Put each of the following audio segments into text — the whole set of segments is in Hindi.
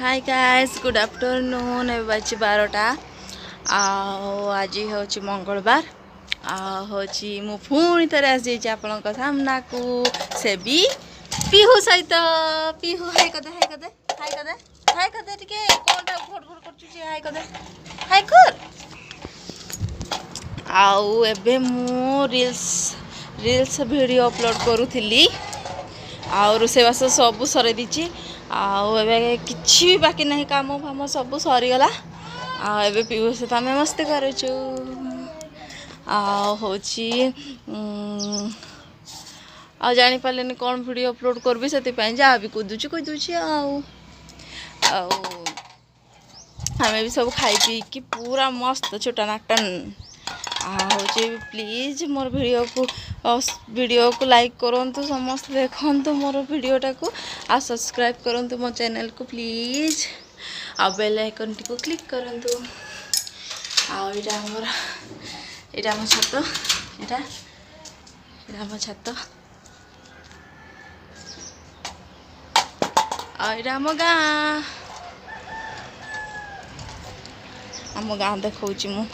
हाय गाइस गुड आफ्टरनून ए बाजी 12टा आज हूँ मंगलवार आँची मु पुणी थे आसी आपण सामना को से भी पिहू सहित पिहू हाय कदे हाय कदे हाय कदे हाय कदे टिके कोनटा घोट घोट करछु हाय कदे हाय कर आउ एबे मु रील्स वीडियो अपलोड करूथली आ रोषेबास सब सर दीची आबे किसी भी बाकी नहीं काम फाम सब सरीगला आबे पीऊ सहित आम मस्ती करूँ हूँ आ जानी पारे कौन वीडियो अपलोड करबी से जहाँ भी कूदुची कूदुची आमे भी सब खाई पी कि पूरा मस्त छोटा नाटन हूँ प्लीज मोर वीडियो को लाइक करंतु समस्त देखंतु मोर वीडियोटा को आ सब्सक्राइब करंतु मो चैनल को प्लीज आ बेल आइकन टी को क्लिक करंतु आईटा आम छत एटा आम छत आईटा आम गाँ देखौची मु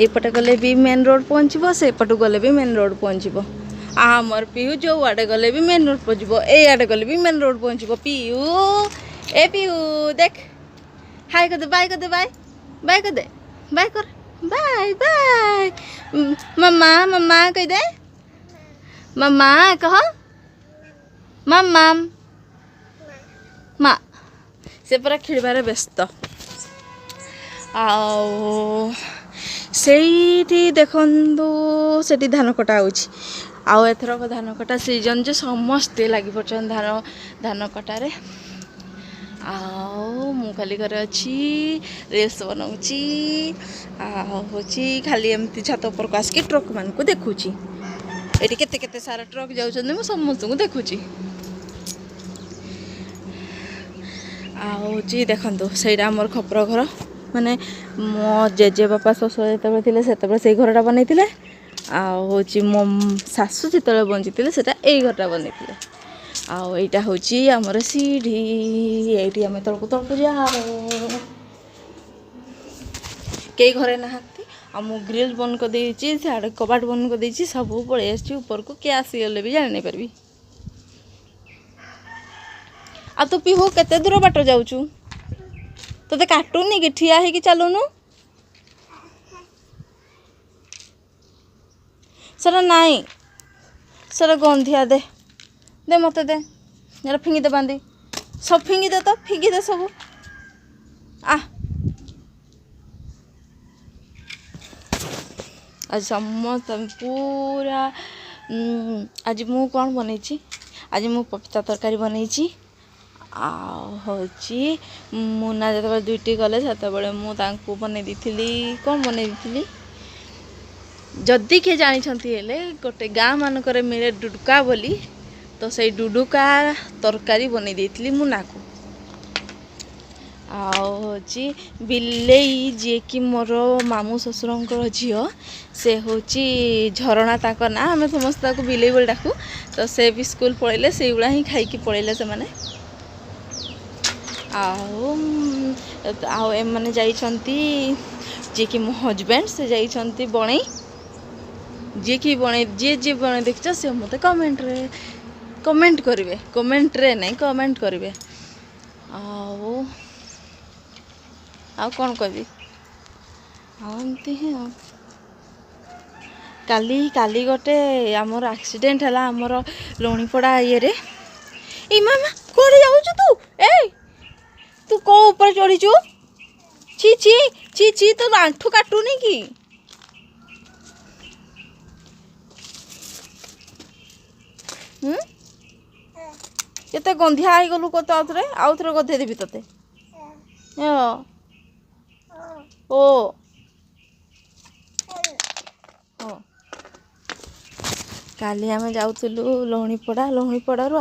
एपटे गले भी मेन रोड पहुँचब से पटू गले भी मेन रोड पहुँचब आमर पीहू जो आड़े गले भी मेन रोड पहुँचब ए आड़े गले भी मेन रोड पहुँचब पीहू ए पीहू देख हाय कर दे बाय कर दे बाय बाय कर दे बाय कर बाय बाय मम्मा मम्मा कह दे मम्मा कह मम्मा माँ से पूरा खेलबार व्यस्त सेठी देखंतु सेठी धान कटा होची आउ एथरक धान कटा सीजन जो समस्ते लगी पड़छन धान कटारे आउ मु खाली करे अच्छी रील्स बनाऊची होची खाली एमती छात ऊपर को आसकी ट्रक मान को देखुची एटी केते केते सारा ट्रक जाउछन मु समस्त को देखुची आउची देखंतु सेटा हमर खपर घर माने मो जेजे बापा शशुर जो से घरटा बनई मो शाशु जो बंची से घरटा बनई आईटा हूँ आमर सीढ़ी ये आम तलकू तलकू जाओ कई घरे ना मु ग्रिल बंद कर देछि सियाड़े कबाट बंद कर देछि सब पड़े आछि ऊपर को किए आसीगले भी जानी नहीं पारबी आ तू पीहू केते दूर बाट जाऊचु तोते काटुनी कि ठिया है कि चलुनु सर नाई सर गंधिया दे दे मत दे यार फिंगी दे बांधी सब फिंगी दे तो फिंगी दे सब आज समस्त पूरा आज मु कौन बनई आज मु पपीता तरकारी बनई हूँ मुना जो दुईटी गले से मुझे बनई दी कौन बनई दी जदि किए जानी गोटे गाँ मानक मिले डुडुका बोली तो से डुडुका तरकारी बनई दी मुना को आउची बिलेई जी कि मोर मामू ससुर झील से हूँ झरणा ताक ना आम समस्त बिलेई बोली डाकू तो से भी स्कूल पलैले से गुड़ा ही खाई पलैले से माने आउ मैंने जाइछंती जी कि मो हजबैंड से जाइछंती बणई जी कि बणई जी बणई देखछ से मते कमेंट करेंगे कमेंट रे नहीं कमेंट करेंगे आउ कौन कहबी आमती ही काली गोटे आमर एक्सीडेंट है आमर लुणीपड़ा ये ए मामा कौन जाऊँ तू ए तू कौ ऊपर चढ़ीचु ची ची ची ची तो आंठू काटुनी कि केते गंधिया आई गलु कत आउ थे गधे देवी तते ओ काली आम जाऊलु लहुणीपड़ा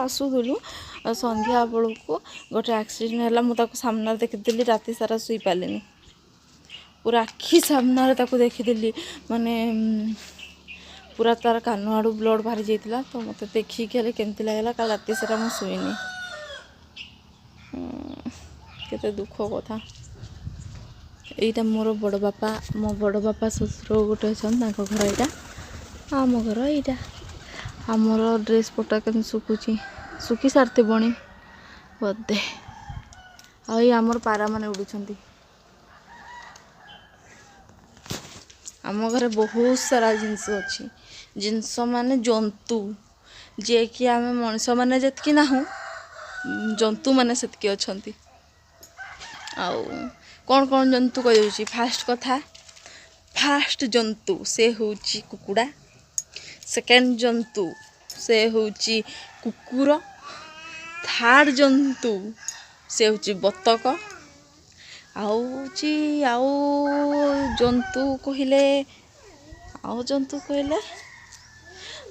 आसुलु संध्या बेलू को गोटे एक्सीडेंट है मुझे सामने देखी राति सारा शुई पारे पूरा आखि सामने ताको देखीदेली माने पूरा तार कान आड़ू ब्लड बाहरी जाइला तो मत देखिक हेले केमती लगला काल राति सारा मु शुईनी केते दुख कथा एटा मोर बड़ बापा मो बड़ बापा ससुर गोटे अच्छा घर यहाँ आम घर यहाँ आमर ड्रेस पटा के सुखुची सुखी सारते बणी बोधे आमर पारा माने उड़ुछंती आम घर बहुत सारा जिनस अच्छी जिनस माने जंतु जे कि आम मनीष मैंने जितकी ना जंतु मैंने सेतकी अच्छी आउ कौन कौन जंतु कह फास्ट कथा फास्ट जंतु से हूँ कुकुड़ा सेकेंड जंतु से हूँ कुकुर थर्ड जंतु से हूँ बतक आउ जंतु कहले आउ जंतु कहले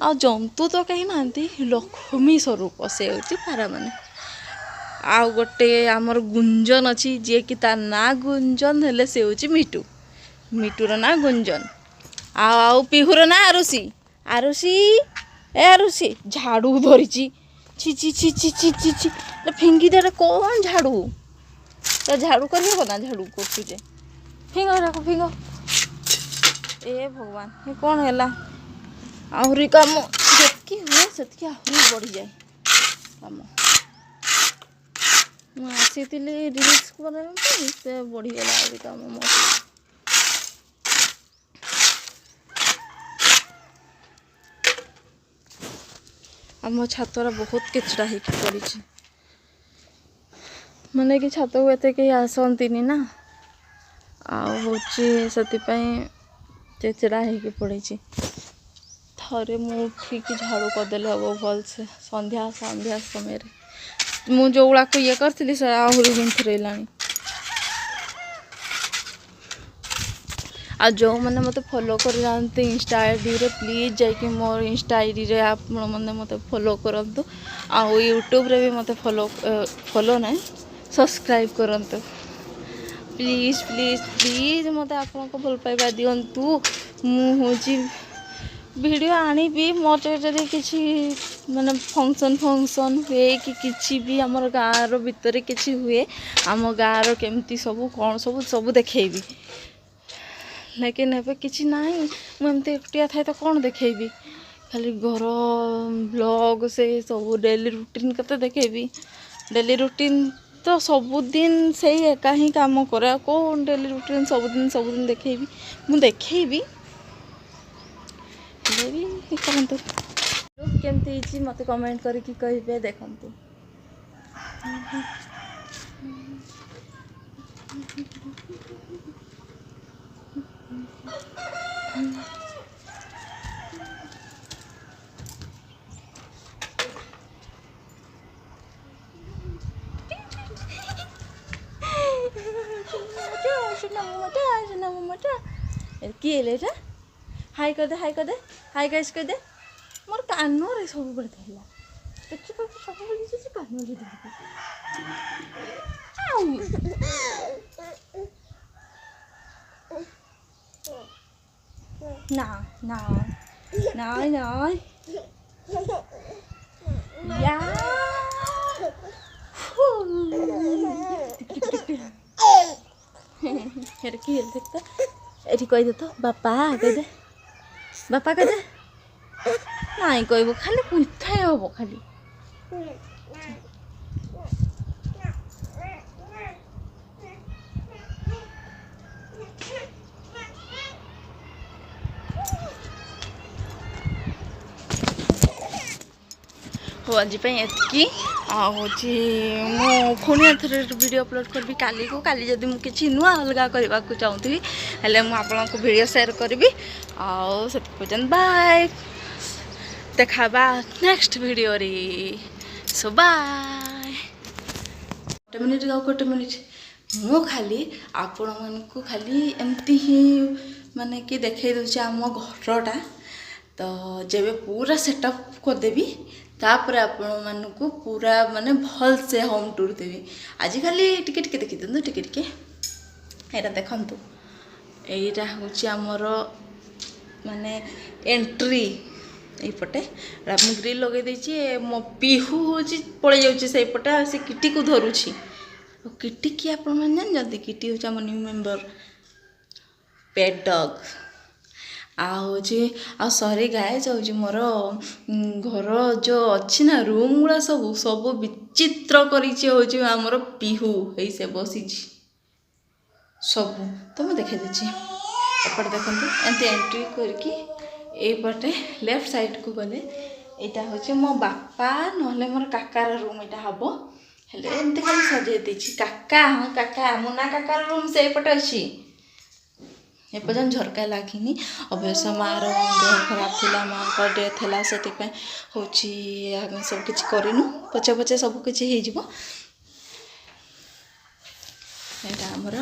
आ जंतु तो कहीं ना लक्ष्मी स्वरूप से हूँ पारा माने आउ गोटे आमर गुंजन अच्छी जे कि तार ना गुंजन हेले से हूँ मिटू मिटूर ना गुंजन आउ पिहुर ना आरुषी आरुषी ए आरुषी झाड़ू धरी ची ची ची ची ची ची ची ची फिंगी दे कौन झाड़ू तो झाड़ू कर ना झाड़ू कर फिंग रख फिंग ए भगवान ये कौन है आहरी कम जितकी हुए सेतकी आहरी बढ़ी जाए कम मुझे रिल्स से बढ़ीगला आहरी कम मोर आम छातरा बहुत केचड़ा हो पड़ी माने कि छात को एत कहीं आसती ना आहूँ से चेचड़ा हो पड़ी थे मुझे उठिकी झाड़ू करदे हम भल से संध्या संध्या समय मु जो गुड़ा को ये करी से आहरी बिंथरेला आ जो मैंने मत फॉलो कर जाते इंस्टा आईडी रे प्लीज जाकि मोर इंस्टा आईडी रे आप मैंने मत फॉलो करंतु आ यूट्यूब रे भी मत फॉलो ना सब्सक्राइब करंतु प्लीज प्लीज प्लीज मत आपको भल पाइबा दिंतु मुझे वीडियो आनी मोटे जदि किसी माने फंक्शन फंक्शन हुए कि किसी भी आमर गाँव भितर किसी हुए आम गाँव केमती सब कौन सब सब देखेबी लेकिन एवं किसी ना मुझे एकुटिया थाए तो कौन देखेबी खाली घर ब्लॉग से सब डेली रूटीन कते देखेबी डेली रूटीन तो सबुदिन से एका ही काम करे कौन डेली रूटीन सबुदिन देखेबी मु देखेबी कहतु केमती मत कमेंट करके कहे देखु किए हाई कर दे हाई कर दे हाई गाइस कर दे मोर कान रे सब बड़े थैला देखि तो सब बड़े से कान रे देखि ना ना ना ना या हेर की हेल देखता एठी कह दे तो बापा कह दे बापा कह दे नाई कहब खाली कुंथाई हम खाली हो आज एतकी हूँ मु पुणी थे वीडियो अपलोड करी काली को काली जदि मुझे किसी नुआ अलग करने को चाहूँगी हेल्ले मुझे वीडियो शेयर करी आते बाय देखा नेक्स्ट वीडियो रे सो बाय गोटे मिनिट मु खाली आपण मानक खाली एमती ही माने कि देखे दूचे आम घरटा तो जब पूरा सेटअप करदेवी तापर आपण मानक पूरा माने भल से होम टूर देवी आज खाली टिके टिके देखी दिंतु टिके टिके एटा देखंतु এইটা হচ্ছে আমার মানে এন্ট্রি এইপटे ମୁଁ ଗ୍ରିଲ୍ ଲଗେଇ ଦେଇଛି ମୋ ପିହୁ ହେଉଛି ପଳେଇ ଯାଉଛି ସେଇପଟେ ଆଉ ସେ କିଟିକୁ ଧରୁଛି ଆଉ କିଟି କି ଆପଣମାନେ ଜାଣିଛନ୍ତି କିଟି ହେଉଛି ଆମ ନ୍ୟୁ ମେମ୍ବର ପେଟ୍ ଡଗ୍ ଆଉ ହେଉଛି ଆଉ ସରି ଗାଇଜ୍ ହେଉଛି ମୋର ଘର ଯେଉଁ ଅଛି ନା ରୁମ୍ ଗୁଡ଼ା ସବୁ ବିଚିତ୍ର କରିଛି ହେଉଛି ଆମର ପିହୁ ହେଇ ସେ ବସିଛି ସବୁ ତ ମୁଁ ଦେଖାଇ ଦେଉଛି ଏପଟେ ଦେଖନ୍ତୁ ଏମିତି ଏଣ୍ଟ୍ରି କରିକି এইপଟେ লেফট সাইডକୁ ଗଲେ ଏଇଟା ହେଉଛି ମୋ ବାପା ନହେଲେ ମୋର କାକାର ରୁମ୍ ଏଇଟା ହେବ ହେଲେ ଏମିତି ଖାଲି ସଜେଇ ଦେଇଛି କାକା ହଁ କାକା ମୁନା କାକାର ରୁମ୍ ସେଇପଟେ ଅଛି ଏପର୍ଯ୍ୟନ୍ତ ଝରକା ଲାଗିନି ଅବଶ୍ୟ ମାଆର ଦେହ ଖରାପ ଥିଲା ମାଆଙ୍କ ଡେଥ୍ ହେଲା ସେଥିପାଇଁ ହେଉଛି ଆମେ ସବୁ କିଛି କରିନୁ ପଛେ ପଛେ ସବୁ କିଛି ହେଇଯିବ ଏଇଟା ଆମର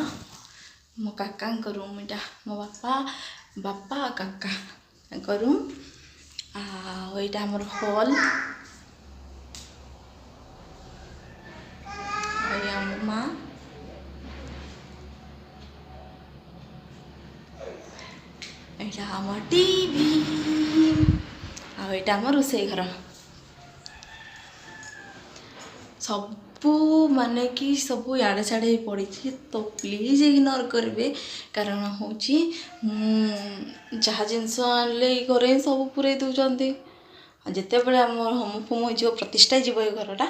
ମୋ କାକାଙ୍କ ରୁମ୍ ଏଇଟା ମୋ ବାପା କାକା ତାଙ୍କ ରୁମ୍ ଆଉ ଏଇଟା ଆମର ହଲ୍ ଆଉ ଆମ ମା ଏଇଟା ଆମ ଟିଭି ଆଉ ଏଇଟା ଆମ ରୋଷେଇ ଘର ସବୁ ମାନେ କି ସବୁ ଇଆଡ଼େ ସିଆଡ଼େ ହେଇ ପଡ଼ିଛି ତ ପ୍ଲିଜ୍ ଇଗ୍ନୋର କରିବେ କାରଣ ହେଉଛି ଯାହା ଜିନିଷ ଆଣିଲେ ଏଇ ଘରେ ହିଁ ସବୁ ପୁରେଇ ଦେଉଛନ୍ତି ଆଉ ଯେତେବେଳେ ଆମର ହୋମ ଫୋମ ହେଇଯିବ ପ୍ରତିଷ୍ଠା ହେଇଯିବ ଏ ଘରଟା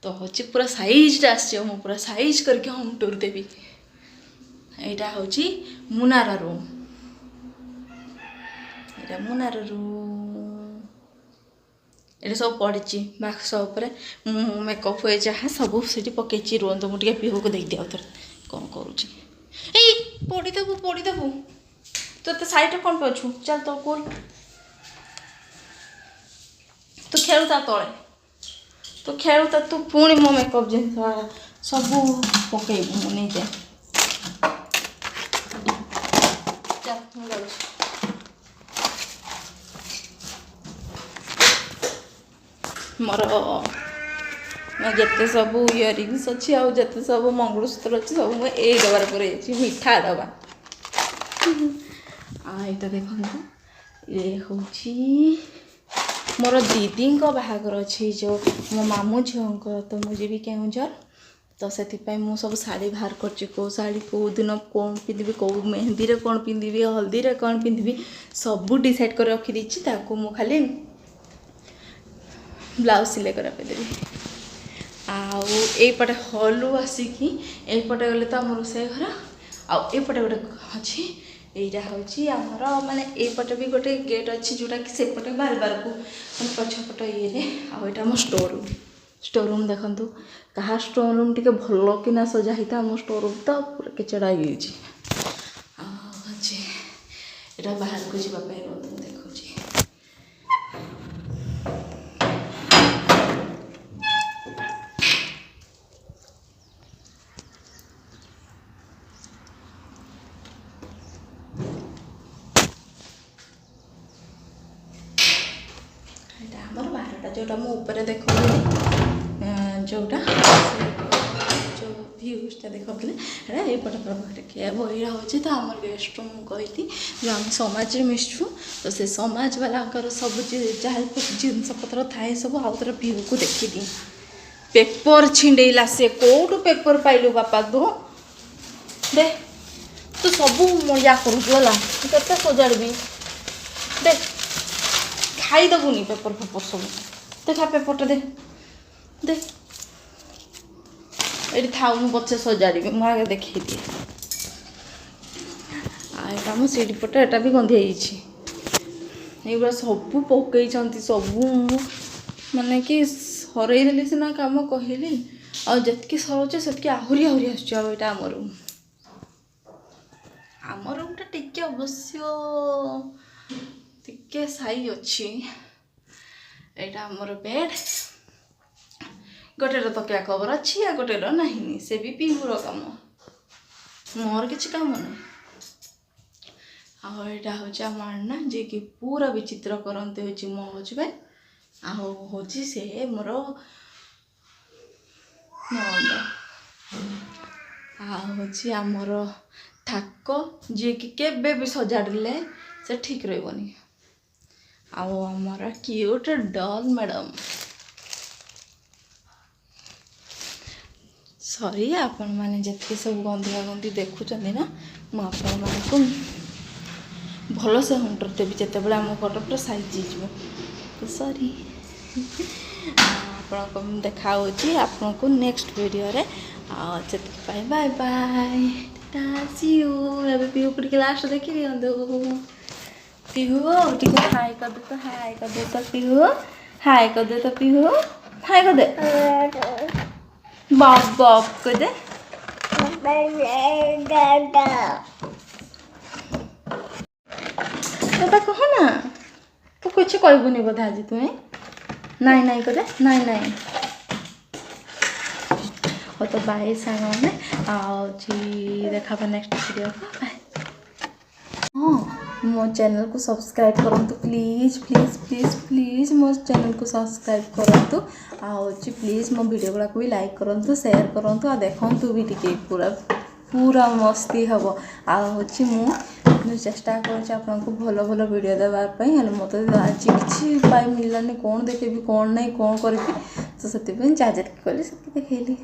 ତ ହେଉଛି ପୁରା ସାଇଜ୍ଟା ଆସିଯିବ ମୁଁ ପୁରା ସାଇଜ୍ କରିକି ହୋମ୍ ଟୁର୍ ଦେବି ଏଇଟା ହେଉଛି ମୁନାର ରୁମ୍ ଏଇଟା ମୁନାର ରୁମ୍ ଏଇଟା ସବୁ ପଡ଼ିଛି ବାକ୍ସ ଉପରେ ମୁଁ ମେକଅପ୍ ହୁଏ ଯାହା ସବୁ ସେଠି ପକେଇଛି ରୁହନ୍ତୁ ମୁଁ ଟିକେ ପିହୁକୁ ଦେଇଦିଏ ଆଉ ଥରେ କ'ଣ କରୁଛି ଏଇ ପଡ଼ିଦେବୁ ତୁ ଏତେ ସାଇଡ଼୍ରେ କ'ଣ ପାଉଛୁ ଚାଲ ତ କୋଲ ତୁ ଖେଳୁ ତା ତଳେ ତୁ ପୁଣି ମୋ ମେକଅପ୍ ଜିନିଷ ସବୁ ପକେଇବୁ ମୁଁ ନେଇଯାଏ ଚାଲ ମୁଁ ଯାଉଛି ମୋର ଯେତେ ସବୁ ଇୟରିଙ୍ଗସ୍ ଅଛି ଆଉ ଯେତେ ସବୁ ମଙ୍ଗଳସୂତ୍ର ଅଛି ସବୁ ମୁଁ ଏଇ ଡବାରେ ପୁରେଇଛି ମିଠା ଡବା ଆଉ ଏଇଟା ଦେଖନ୍ତୁ ଏ ହେଉଛି ମୋର ଦିଦିଙ୍କ ବାହାଘର ଅଛି ଯେଉଁ ମୋ ମାମୁଁ ଝିଅଙ୍କ ତ ମୁଁ ଯିବି କେଉଁଝର ତ ସେଥିପାଇଁ ମୁଁ ସବୁ ଶାଢ଼ୀ ବାହାର କରିଛି କେଉଁ ଶାଢ଼ୀ କେଉଁ ଦିନ କ'ଣ ପିନ୍ଧିବି କେଉଁ ମେହେନ୍ଦୀରେ କ'ଣ ପିନ୍ଧିବି ହଳଦୀରେ କ'ଣ ପିନ୍ଧିବି ସବୁ ଡିସାଇଡ଼୍ କରି ରଖିଦେଇଛି ତାକୁ ମୁଁ ଖାଲି ବ୍ଲାଉଜ୍ ସିଲେଇ କରିବା ପାଇଁ ଦେବି ଆଉ ଏଇପଟେ ହଲ୍ରୁ ଆସିକି ଏଇପଟେ ଗଲେ ତ ଆମ ରୋଷେଇ ଘର ଆଉ ଏଇପଟେ ଗୋଟେ ଅଛି ଏଇଟା ହେଉଛି ଆମର ମାନେ ଏଇପଟେ ବି ଗୋଟେ ଗେଟ୍ ଅଛି ଯେଉଁଟାକି ସେପଟେ ବାହାରିବାରକୁ ମାନେ ପଛପଟ ଇଏରେ ଆଉ ଏଇଟା ଆମ ଷ୍ଟୋର୍ ରୁମ୍ ଦେଖନ୍ତୁ କାହା ଷ୍ଟୋର୍ ରୁମ୍ ଟିକେ ଭଲ କିନା ସଜା ହେଇଥାଏ ଆମ ଷ୍ଟୋର୍ ରୁମ୍ ତ ପୁରା କେଚଡ଼ା ହେଇଯାଇଛି ଆଉ ଅଛି ଏଇଟା ବାହାରକୁ ଯିବା ପାଇଁ ରୁହନ୍ତୁ ମୁଁ ଦେଖାଉଛି ଆମର ବାରଟା ଯେଉଁଟା ମୁଁ ଉପରେ ଦେଖାଉଥିଲି ଯେଉଁଟା ଯେଉଁ ଭ୍ୟୁଜ୍ଟା ଦେଖାଉଥିଲି ସେଇଟା ଏଇପଟେ ଟିକେ ବହିରା ହେଉଛି ତ ଆମର ଗେଷ୍ଟ ରୁମ୍ ମୁଁ କହିଲି ଯେଉଁ ଆମେ ସମାଜରେ ମିଶଛୁ ତ ସେ ସମାଜବାଲାଙ୍କର ସବୁ ଯାହା ଜିନିଷପତ୍ର ଥାଏ ସବୁ ଆଉ ଥରେ ଭ୍ୟୁକୁ ଦେଖିଦିଏ ପେପର୍ ଛିଣ୍ଡେଇଲା ସେ କେଉଁଠୁ ପେପର୍ ପାଇଲୁ ବାପା ଦେ ତୁ ସବୁ ମଜା କରୁଛୁ ହେଲା କେତେ ସଜାଡ଼ିବି ଦେ ଖାଇଦେବୁନି ପେପର୍ ସବୁ ଦେଖା ପେପରଟା ଦେ ଏଇଠି ଥାଉ ମୁଁ ପଛେ ସଜାଡ଼ିବି ମୁଁ ଆଗେ ଦେଖେଇଦିଏ ଆଉ ଏଇଟା ମୁଁ ସେଇଠି ପଟେ ଏଇଟା ବି ଗନ୍ଧି ହେଇଛି ଏଇଗୁଡ଼ା ସବୁ ପକେଇଛନ୍ତି ସବୁ ମାନେ କି ହରେଇ ଦେଲି ସିନା କାମ କହିଲି ଆଉ ଯେତିକି ସରୁଛି ସେତିକି ଆହୁରି ଆସୁଛି ଆଉ ଏଇଟା ଆମ ରୁମ୍ଟା ଟିକେ ଅବଶ୍ୟ ଟିକେ ସାଇଜ୍ ଅଛି ଏଇଟା ଆମର ବେଡ୍ ଗୋଟେର ତକିଆ କଭର ଅଛି ଆଉ ଗୋଟେର ନାହିଁ ସେ ବି ପିହୁର କାମ ମୋର କିଛି କାମ ନାହିଁ ଆଉ ଏଇଟା ହେଉଛି ଆମ ଆଣ୍ଣା ଯିଏକି ପୁରା ବିଚିତ୍ର କରନ୍ତି ହେଉଛି ମୋ ହଜବେଣ୍ଡ ଆଉ ହେଉଛି ସେ ମୋର ନଣନ୍ଦ ଆଉ ହେଉଛି ଆମର ଥାକ ଯିଏକି କେବେ ବି ସଜାଡ଼ିଲେ ସେ ଠିକ୍ ରହିବନି। ଆଉ ଆମର କ୍ୟୁଟ୍ ଡଲ୍ ମ୍ୟାଡ଼ମ୍। ସରି ଆପଣମାନେ ଯେତିକି ସବୁ ଗନ୍ଧିଆ ଗନ୍ଧି ଦେଖୁଛନ୍ତି ନା, ମୁଁ ଆପଣମାନଙ୍କୁ ଭଲସେ ହଣ୍ଟର ଦେବି ଯେତେବେଳେ ଆମ ଫଟୋ ପୁରା ସାଇଜ୍ ହେଇଯିବ। ତ ସରି। ଆପଣଙ୍କୁ ମୁଁ ଦେଖା ହେଉଛି ଆପଣଙ୍କୁ ନେକ୍ସଟ ଭିଡ଼ିଓରେ। ଆଉ ସେଥିପାଇଁ ବାଏ ବାଏ, ଟାଟା ସି ୟୁ। ଏବେ ପିହୁକୁ ଟିକେ ଲାଷ୍ଟ ଦେଖି ଦିଅନ୍ତୁ। ପିହୁ ଟିକେ ହାଇ କରିଦେ ତ, ହାଇ କରିଦେ ତ ପିହୁ, ହାଇ କରିଦେ ତ ପିହୁ, ହାଇ କରିଦେ ବବ୍ ବବ୍ କରିଦେ। এটা কহ না, ତୁ କିଛି କହିବୁନି ବୋଧେ ଆଜି ତୁମେ? ନାଇଁ ନାଇଁ କରେ, ନାଇଁ ନାଇଁ। ହଉ ତ ବାଏ ସାଙ୍ଗମାନେ, ଆଉ ଦେଖାବା ନେକ୍ସଟ ଭିଡ଼ିଓ। ବାଏ। ହଁ, ମୋ ଚ୍ୟାନେଲକୁ ସବସ୍କ୍ରାଇବ୍ କରନ୍ତୁ ପ୍ଲିଜ୍ ପ୍ଲିଜ୍ ପ୍ଲିଜ୍ ପ୍ଲିଜ୍ ମୋ ଚ୍ୟାନେଲକୁ ସବସ୍କ୍ରାଇବ୍ କରନ୍ତୁ। ଆଉ ପ୍ଲିଜ୍ ମୋ ଭିଡ଼ିଓ ଗୁଡ଼ାକୁ ବି ଲାଇକ୍ କରନ୍ତୁ, ସେୟାର କରନ୍ତୁ, ଆଉ ଦେଖନ୍ତୁ ବି ଟିକେ ପୁରା ମସ୍ତି ହେବ। ଆଉ ମୁଁ ଚେଷ୍ଟା କରୁଛି ଆପଣଙ୍କୁ ଭଲ ଭଲ ଭିଡ଼ିଓ ଦେବା ପାଇଁ, ହେଲେ ମୋତେ ଆଜି କିଛି ଉପାୟ ମିଳିଲାନି, କ'ଣ ଦେଖେଇବି କ'ଣ ନାହିଁ କ'ଣ କରିବି। ତ ସେଥିପାଇଁ ଯାହା ଯେତିକି କଲି ସେତିକି ଦେଖେଇଲି।